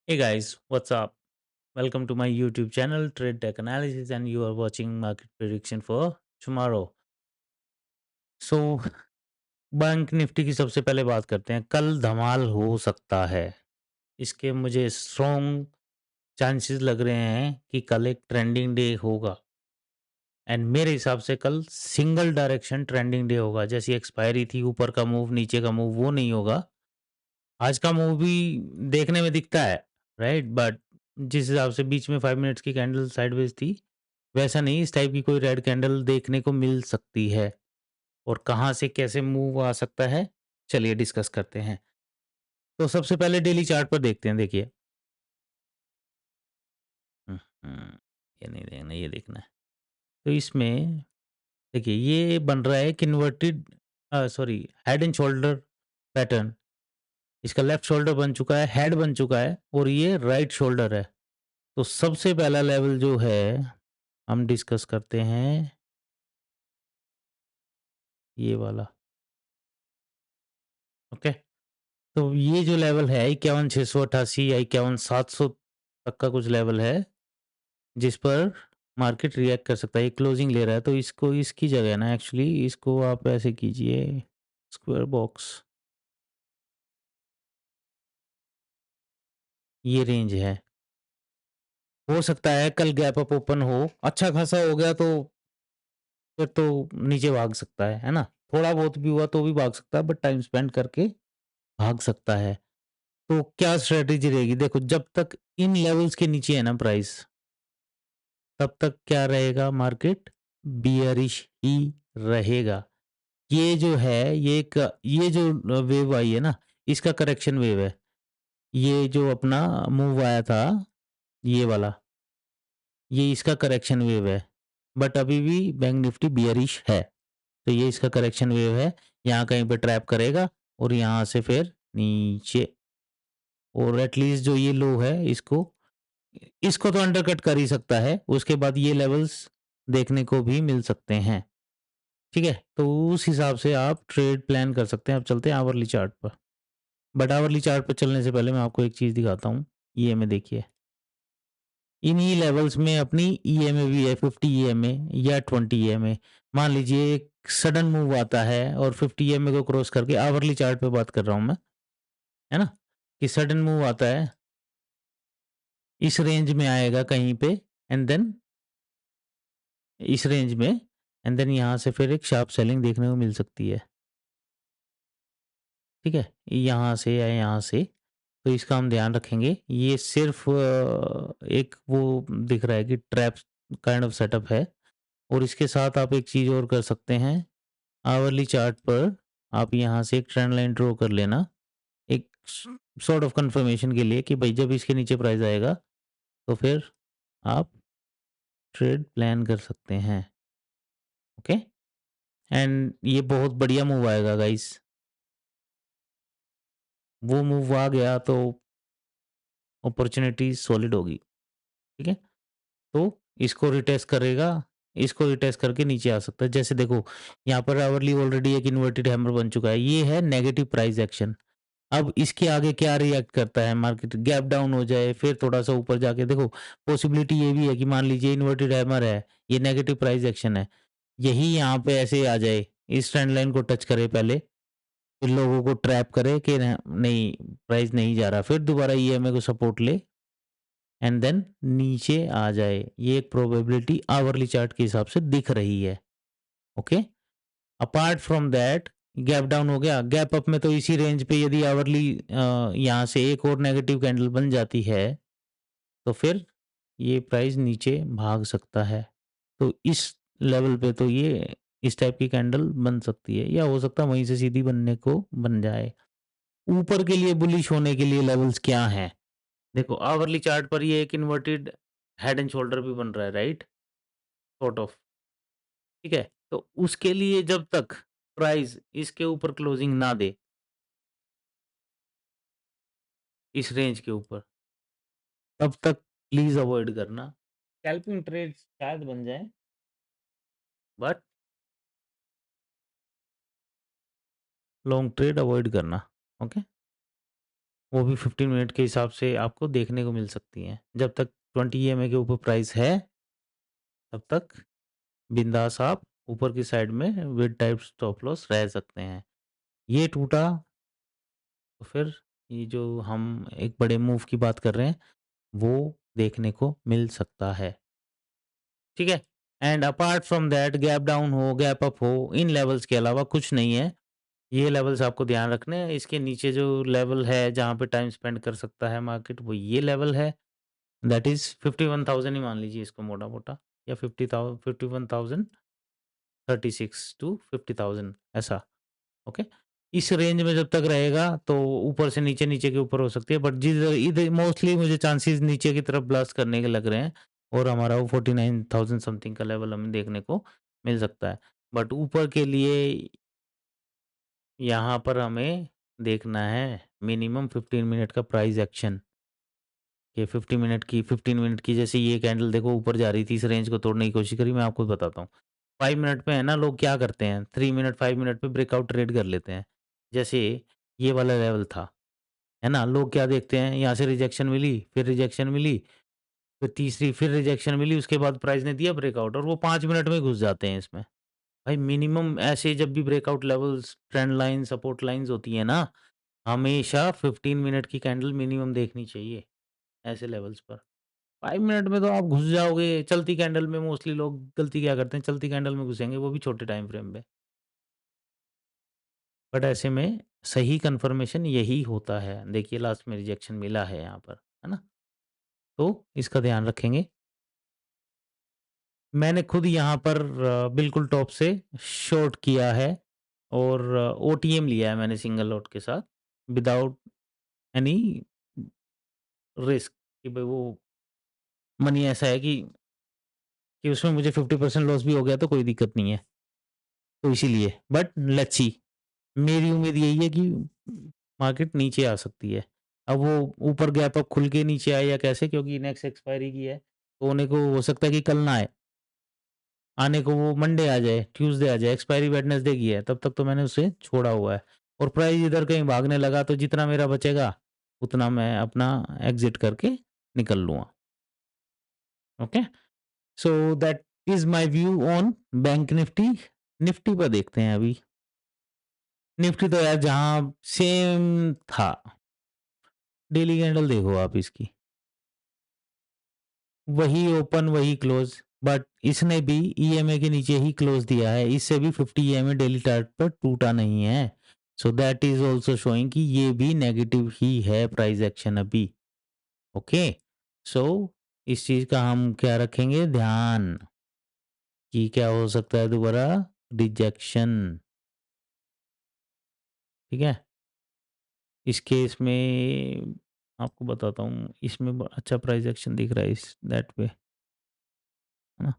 Hey guys, what's up? Welcome to my YouTube channel Trade Tech Analysis and you are watching market prediction for tomorrow. So bank Nifty की सबसे पहले बात करते हैं। कल धमाल हो सकता है। इसके मुझे स्ट्रॉन्ग चांसेस लग रहे हैं कि कल एक ट्रेंडिंग डे होगा एंड मेरे हिसाब से कल सिंगल डायरेक्शन ट्रेंडिंग डे होगा। जैसी एक्सपायरी थी ऊपर का मूव नीचे का मूव वो नहीं होगा। आज का मूव भी देखने में दिखता है, राइट? बट जिस हिसाब से बीच में 5 मिनट्स की कैंडल साइडवेज थी, वैसा नहीं इस टाइप की कोई रेड कैंडल देखने को मिल सकती है। और कहाँ से कैसे मूव आ सकता है, चलिए डिस्कस करते हैं। तो सबसे पहले डेली चार्ट पर देखते हैं, देखिए। हुँ, हुँ, ये नहीं देखना, ये देखना है। तो इसमें देखिए ये बन रहा है एक inverted sorry head and shoulder pattern. इसका लेफ्ट शोल्डर बन चुका है, हेड बन चुका है और ये राइट शोल्डर है। तो सबसे पहला लेवल जो है, हम डिस्कस करते हैं ये वाला, ओके? तो ये जो लेवल है 51,688 या 51,700 तक का कुछ लेवल है, जिस पर मार्केट रिएक्ट कर सकता है। ये क्लोजिंग ले रहा है, तो इसको इसकी जगह ना एक्चुअली इसको आप ऐसे कीजिए, स्क्वायर बॉक्स, ये रेंज है। हो सकता है कल गैप अप ओपन हो, अच्छा खासा हो गया तो फिर तो नीचे भाग सकता है ना? थोड़ा बहुत भी हुआ तो भी भाग सकता है, बट टाइम स्पेंड करके भाग सकता है। तो क्या स्ट्रैटेजी रहेगी? देखो जब तक इन लेवल्स के नीचे है ना प्राइस, तब तक क्या रहेगा मार्केट? बियरिश ही रहेगा। ये जो है ये जो वेव आई है ना, इसका करेक्शन वेव है। ये जो अपना मूव आया था, ये वाला, ये इसका करेक्शन वेव है। बट अभी भी बैंक निफ्टी बियरिश है। तो ये इसका करेक्शन वेव है। यहाँ कहीं पे ट्रैप करेगा और यहाँ से फिर नीचे, और एटलीस्ट जो ये लो है इसको तो अंडरकट कर ही सकता है। उसके बाद ये लेवल्स देखने को भी मिल सकते हैं, ठीक है? तो उस हिसाब से आप ट्रेड प्लान कर सकते हैं। अब चलते हैं आवरली चार्ट पर। बट आवरली चार्ट पर चलने से पहले मैं आपको एक चीज़ दिखाता हूँ। ईएमए देखिए, इन्हीं लेवल्स में अपनी ईएमए भी है, 50 ईएमए या 20 ईएमए। मान लीजिए एक सडन मूव आता है और 50 ईएमए को क्रॉस करके, आवरली चार्ट पे बात कर रहा हूँ मैं, है ना? कि सडन मूव आता है, इस रेंज में आएगा कहीं पे एंड देन इस रेंज में एंड देन यहाँ से फिर एक शार्प सेलिंग देखने को मिल सकती है, ठीक है? यहाँ से या यहाँ से, तो इसका हम ध्यान रखेंगे। ये सिर्फ़ एक वो दिख रहा है कि ट्रैप काइंड ऑफ सेटअप है। और इसके साथ आप एक चीज़ और कर सकते हैं, आवरली चार्ट पर आप यहाँ से एक ट्रेंड लाइन ड्रॉ कर लेना, एक सॉर्ट ऑफ कन्फर्मेशन के लिए कि भाई जब इसके नीचे प्राइस आएगा, तो फिर आप ट्रेड प्लान कर सकते हैं, ओके? एंड ये बहुत बढ़िया मूव आएगा गाइस। वो मूव आ गया तो अपॉर्चुनिटी सॉलिड होगी, ठीक है? तो इसको रिटेस्ट करके नीचे आ सकता है। जैसे देखो, यहाँ पर आवरली ऑलरेडी एक इन्वर्टेड हैमर बन चुका है। ये है नेगेटिव प्राइस एक्शन। अब इसके आगे क्या रिएक्ट करता है मार्केट? गैप डाउन हो जाए, फिर थोड़ा-सा ऊपर जाके देखो, पॉसिबिलिटी ये भी है कि मान लीजिए इन्वर्टेड हैमर है, ये नेगेटिव प्राइस एक्शन है। यही यहाँ पे ऐसे आ जाए, इस ट्रेंड लाइन को टच करे पहले, फिर लोगों को ट्रैप करे कि नहीं प्राइस नहीं जा रहा, फिर दोबारा ईएमए को सपोर्ट ले एंड देन नीचे आ जाए। ये एक प्रोबेबिलिटी आवरली चार्ट के हिसाब से दिख रही है, okay? Apart from that, gap down हो गया, गैप अप में तो इसी रेंज पे यदि आवरली यहाँ से एक और नेगेटिव कैंडल बन जाती है, तो फिर ये प्राइस नीचे भाग सकता है। तो इस लेवल पे तो ये इस टाइप की कैंडल बन सकती है, या हो सकता है वहीं से सीधी बनने को बन जाए। ऊपर के लिए बुलिश होने के लिए लेवल्स क्या हैं? देखो आवरली चार्ट पर ये एक इन्वर्टेड हेड एंड शोल्डर भी बन रहा है, राइट? सॉर्ट ऑफ, ठीक है? तो उसके लिए जब तक प्राइस इसके ऊपर क्लोजिंग ना दे, इस रेंज के ऊपर, तब तक प्लीज़ अवॉइड करना। स्कैल्पिंग ट्रेड्स शायद बन जाएँ, बट लॉन्ग ट्रेड अवॉइड करना, ओके? वो भी 15 मिनट के हिसाब से आपको देखने को मिल सकती हैं। जब तक 20 ईएमए के ऊपर प्राइस है, तब तक बिंदास आप ऊपर की साइड में विद टाइप स्टॉप लॉस रह सकते हैं। ये टूटा तो फिर ये जो हम एक बड़े मूव की बात कर रहे हैं, वो देखने को मिल सकता है। ठीक है? And apart from that gap down हो, गैप अप हो, इन लेवल्स के अलावा कुछ नहीं है। ये लेवल्स आपको ध्यान रखने हैं। इसके नीचे जो लेवल है जहाँ पे टाइम स्पेंड कर सकता है मार्केट, वो ये लेवल है। दैट इज़ 51,000 ही मान लीजिए इसको मोटा-मोटा, या 51,36 टू 50,000 ऐसा, ओके? इस रेंज में जब तक रहेगा तो ऊपर से नीचे, नीचे के ऊपर हो सकती है, बट जिधर इधर मोस्टली मुझे चांसेस नीचे की तरफ ब्लास्ट करने के लग रहे हैं, और हमारा वो 49,000 समथिंग का लेवल हमें देखने को मिल सकता है। बट ऊपर के लिए यहाँ पर हमें देखना है मिनिमम 15 मिनट का प्राइस एक्शन। ये 15 मिनट की जैसे ये कैंडल देखो ऊपर जा रही थी, इस रेंज को तोड़ने की कोशिश करी, मैं आपको बताता हूँ। 5 मिनट में है ना, लोग क्या करते हैं, 3 मिनट 5 मिनट पे ब्रेकआउट ट्रेड कर लेते हैं। जैसे ये वाला लेवल था, है ना? लोग क्या देखते हैं, यहाँ से रिजेक्शन मिली, फिर रिजेक्शन मिली, फिर तीसरी फिर रिजेक्शन मिली, उसके बाद प्राइस ने दिया ब्रेकआउट, और वो 5 मिनट में घुस जाते हैं इसमें। भाई मिनिमम ऐसे जब भी breakout levels, trend line, support lines होती हैं ना, हमेशा 15 मिनट की कैंडल मिनिमम देखनी चाहिए, ऐसे लेवल्स पर। 5 मिनट में तो आप घुस जाओगे, चलती कैंडल में मोस्टली लोग गलती क्या करते हैं, चलती कैंडल में घुसेंगे, वो भी छोटे टाइम फ्रेम पे। बट ऐसे में सही कन्फर्मेशन यही होता है। देखिए लास्ट में रिजेक्शन मिला है यहाँ पर, है ना? तो इसका ध्यान रखेंगे। मैंने खुद यहाँ पर बिल्कुल टॉप से शॉर्ट किया है, और ओटीएम लिया है मैंने सिंगल लॉट के साथ, विदाउट एनी रिस्क, कि भाई वो मनी ऐसा है कि उसमें मुझे 50% लॉस भी हो गया तो कोई दिक्कत नहीं है। तो इसीलिए, बट लेट्स सी, मेरी उम्मीद यही है कि मार्केट नीचे आ सकती है। अब वो ऊपर गैप अप खुल के नीचे आए या कैसे, क्योंकि नेक्स्ट एक्सपायरी की है, तो होने को हो सकता है कि कल ना आए। आने को वो मंडे आ जाए, ट्यूसडे आ जाए, एक्सपायरी वेडनेसडे की है, तब तक तो मैंने उसे छोड़ा हुआ है। और प्राइस इधर कहीं भागने लगा तो जितना मेरा बचेगा, उतना मैं अपना एग्ज़िट करके निकल लूँगा। Okay? So that is my view on bank Nifty. Nifty पर देखते हैं अभी। निफ्टी तो यार जहाँ सेम था, डेली कैंडल देखो आप इसकी, वही ओपन वही क्लोज, बट इसने भी ईएमए के नीचे ही क्लोज दिया है, इससे भी 50 ईएमए डेली टारगेट पर टूटा नहीं है। So that is also showing कि ये भी नेगेटिव ही है प्राइस एक्शन अभी। ओके, सो इस चीज का हम क्या रखेंगे ध्यान, कि क्या हो सकता है दोबारा रिजेक्शन। ठीक है, इस केस में आपको बताता हूँ, इसमें अच्छा प्राइस एक्शन दिख रहा है इस दैट पे, है ना?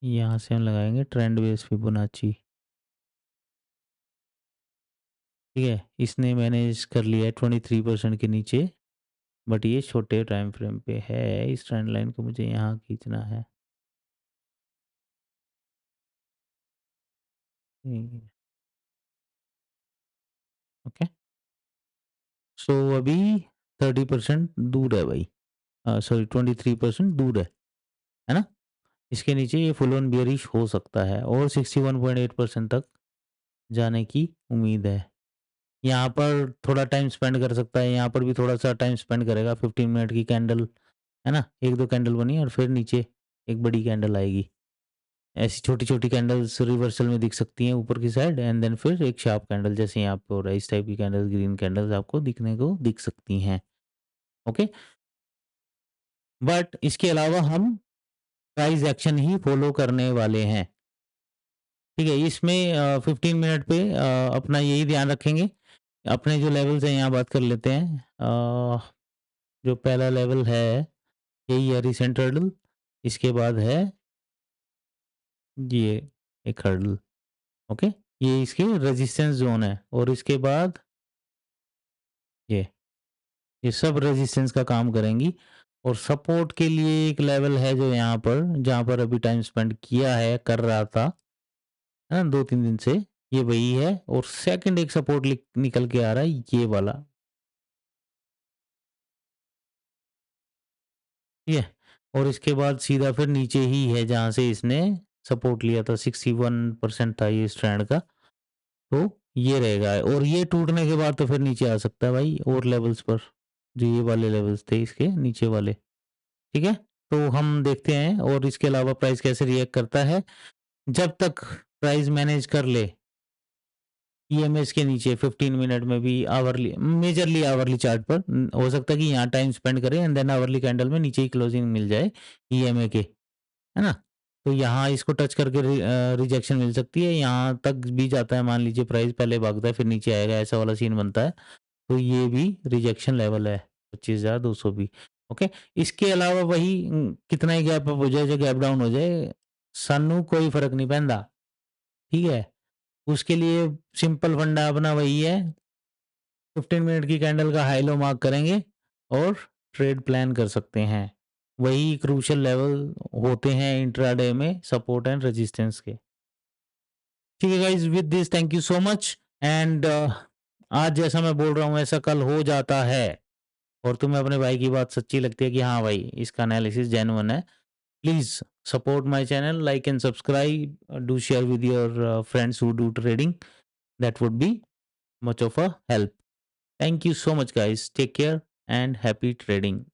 यहाँ से हम लगाएंगे ट्रेंड बेस फिबोनाची। ठीक है, इसने मैनेज कर लिया है 23% के नीचे, बट ये छोटे टाइम फ्रेम पे है, इस ट्रेंड लाइन को मुझे यहाँ खींचना है। ओके, सो अभी 30% दूर है भाई, सॉरी 23% दूर है ना? इसके नीचे ये फुल ऑन बियरिश हो सकता है, और 61.8% तक जाने की उम्मीद है। यहाँ पर थोड़ा टाइम स्पेंड कर सकता है, यहाँ पर भी थोड़ा सा टाइम स्पेंड करेगा। 15 मिनट की कैंडल, है ना? एक दो कैंडल बनी और फिर नीचे एक बड़ी कैंडल आएगी। ऐसी छोटी-छोटी कैंडल्स रिवर्सल में दिख सकती हैं ऊपर की साइड, एंड देन फिर एक शार्प कैंडल जैसे यहाँ पे हो रहा है, इस टाइप की कैंडल्स, ग्रीन कैंडल्स आपको दिखने को दिख सकती हैं। ओके? बट इसके अलावा हम प्राइस एक्शन ही फॉलो करने वाले हैं। ठीक है? इसमें 15 मिनट पे अपना यही ध्यान रखेंगे। अपने जो लेवल्स हैं यहाँ बात कर लेते हैं। जो पहला लेवल है यही है रिसेंट हर्डल, इसके बाद है ये एक हर्डल। ओके? ये इसके रेजिस्टेंस ज़ोन है, और इसके बाद ये ये सब रेजिस्टेंस का काम करेंगी। और सपोर्ट के लिए एक लेवल है जो यहाँ पर, जहाँ पर अभी टाइम स्पेंड किया है, कर रहा था, है ना, 2-3 दिन से, ये वही है। और सेकंड एक सपोर्ट निकल के आ रहा है, ये वाला। ठीक है? और इसके बाद सीधा फिर नीचे ही है जहाँ से इसने सपोर्ट लिया था, 61% था ये इस ट्रेंड का, तो ये रहेगा और ये टूटने के बाद तो फिर नीचे आ सकता है भाई और लेवल्स पर, जो ये वाले लेवल्स थे इसके नीचे वाले, ठीक है? तो हम देखते हैं और इसके अलावा प्राइस कैसे रिएक्ट करता है। जब तक प्राइस मैनेज कर ले ईएमएस के नीचे 15 मिनट में भी आवरली मेजरली आवरली चार्ट पर हो सकता है कि यहाँ टाइम स्पेंड करें एंड देन आवरली कैंडल में नीचे ही क्लोजिंग मिल जाए ईएमए के, है ना? तो यहाँ इसको टच करके रिजेक्शन मिल सकती है, यहाँ तक भी जाता है, मान लीजिए प्राइस पहले भागता है फिर नीचे आएगा, ऐसा वाला सीन बनता है, तो ये भी रिजेक्शन लेवल है 25,200 भी। ओके, इसके अलावा वही कितना ही गैप अप हो जाए, जो गैप डाउन हो जाए, सानू कोई फर्क नहीं पैंदा, ठीक है? उसके लिए सिंपल फंडा अपना वही है, 15 मिनट की कैंडल का हाई लो मार्क करेंगे और ट्रेड प्लान कर सकते हैं। वही क्रूशियल लेवल होते हैं इंट्राडे में सपोर्ट एंड रेजिस्टेंस के। ठीक है guys, with this thank you so much and आज जैसा मैं बोल रहा हूँ ऐसा कल हो जाता है और तुम्हें अपने भाई की बात सच्ची लगती है कि हाँ भाई इसका एनालिसिस जेन्युइन है, please support my channel, like and subscribe, do share with your friends who do trading, that would be much of a help. Thank you so much guys, take care and happy trading.